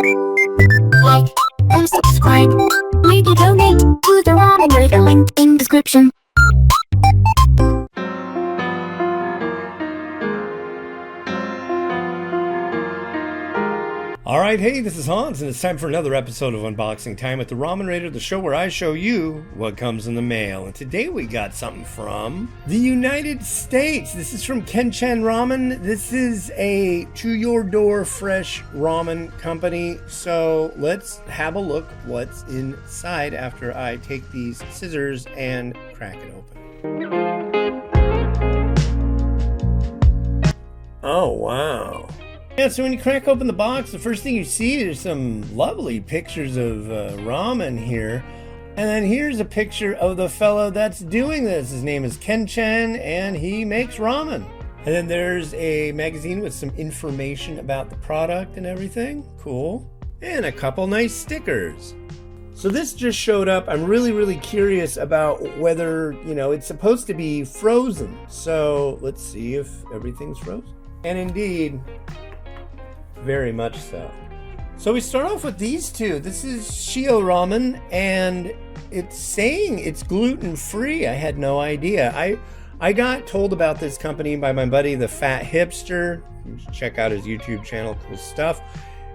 Like and subscribe. Maybe donate to the ramen with the link in description. Alright, hey, this is Hans, and it's time for another episode of Unboxing Time at the Ramen Raider, the show where I show you what comes in the mail. And today we got something from the United States. This is from Kenchan Ramen. This is a to-your-door fresh ramen company. So let's have a look what's inside after I take these scissors and crack it open. Oh, wow. Yeah, so when you crack open the box, the first thing you see is some lovely pictures of ramen here. And then here's a picture of the fellow that's doing this. His name is Kenchan, and he makes ramen. And then there's a magazine with some information about the product and everything. Cool. And a couple nice stickers. So this just showed up. I'm really curious about whether, it's supposed to be frozen. So let's see if everything's frozen. And indeed, very much so. So we start off with these two. This is Shio Ramen, and it's saying it's gluten-free. I had no idea. I got told about this company by my buddy, the Fat Hipster. You should check out his YouTube channel, cool stuff.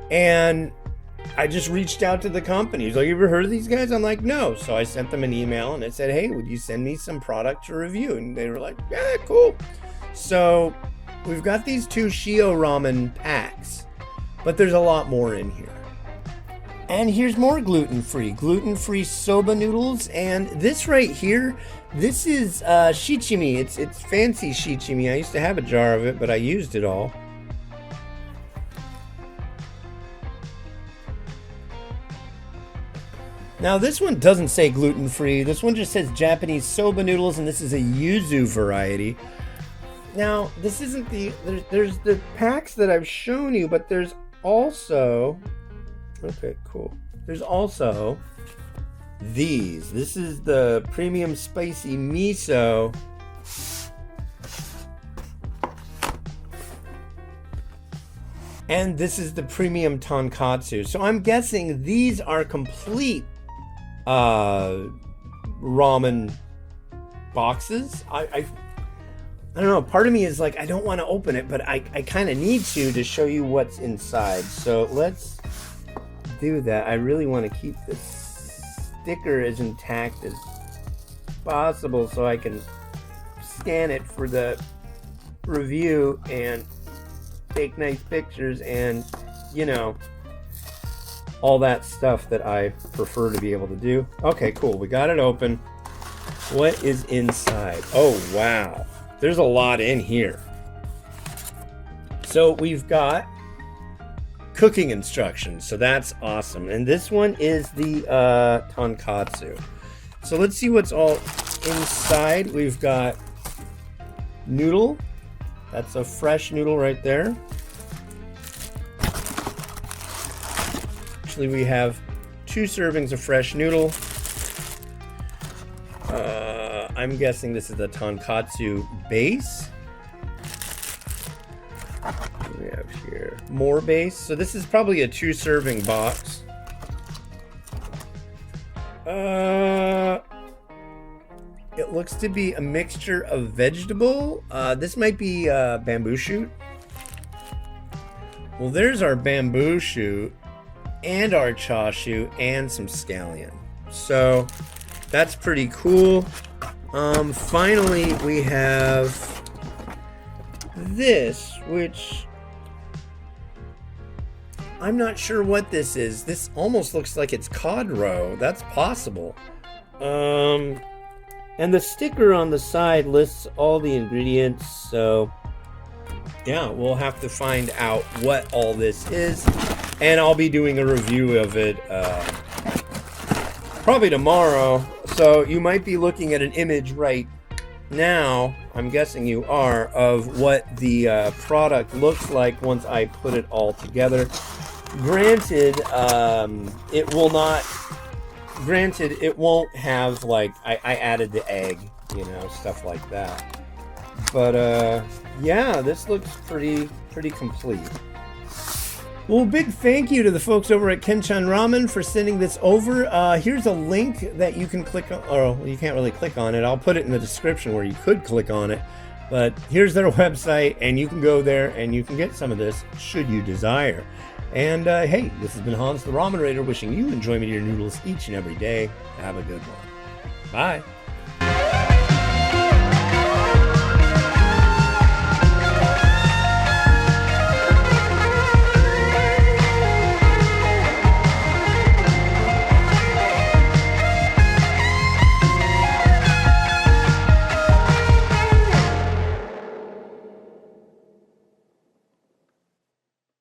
And I just reached out to the company. He's like, you ever heard of these guys? I'm like, no. So I sent them an email, and I said, hey, would you send me some product to review? And they were like, yeah, cool. So we've got these two Shio Ramen packs. But there's a lot more in here. And here's more gluten-free soba noodles. And this right here, this is shichimi. It's fancy shichimi. I used to have a jar of it, but I used it all. Now this one doesn't say gluten-free. This one just says Japanese soba noodles, and this is a yuzu variety. Now, this isn't there's the packs that I've shown you, but there's also, okay, cool. There's also these. This is the premium spicy miso. And this is the premium tonkatsu. So I'm guessing these are complete ramen boxes. I don't know, part of me is like, I don't want to open it, but I kind of need to show you what's inside. So let's do that. I really want to keep this sticker as intact as possible so I can scan it for the review and take nice pictures and, all that stuff that I prefer to be able to do. Okay, cool. We got it open. What is inside? Oh, wow. There's a lot in here. So we've got cooking instructions. So that's awesome. And this one is the tonkatsu. So let's see what's all inside. We've got noodle. That's a fresh noodle right there. Actually, we have 2 servings of fresh noodle. I'm guessing this is the tonkatsu base. What do we have here? More base. So this is probably a 2-serving box. It looks to be a mixture of vegetable. This might be bamboo shoot. Well, there's our bamboo shoot and our chashu and some scallion. So that's pretty cool. Finally, we have this, which I'm not sure what this is. This almost looks like it's cod roe. That's possible. And the sticker on the side lists all the ingredients. So yeah, we'll have to find out what all this is. And I'll be doing a review of it probably tomorrow. So you might be looking at an image right now, I'm guessing you are, of what the product looks like once I put it all together. Granted, it won't have, like, I added the egg, stuff like that. But yeah, this looks pretty complete. Well, big thank you to the folks over at Kenchan Ramen for sending this over. Here's a link that you can click on, or you can't really click on it. I'll put it in the description where you could click on it. But here's their website, and you can go there and you can get some of this should you desire. And hey, this has been Hans the Ramen Raider wishing you enjoyment of your noodles each and every day. Have a good one. Bye.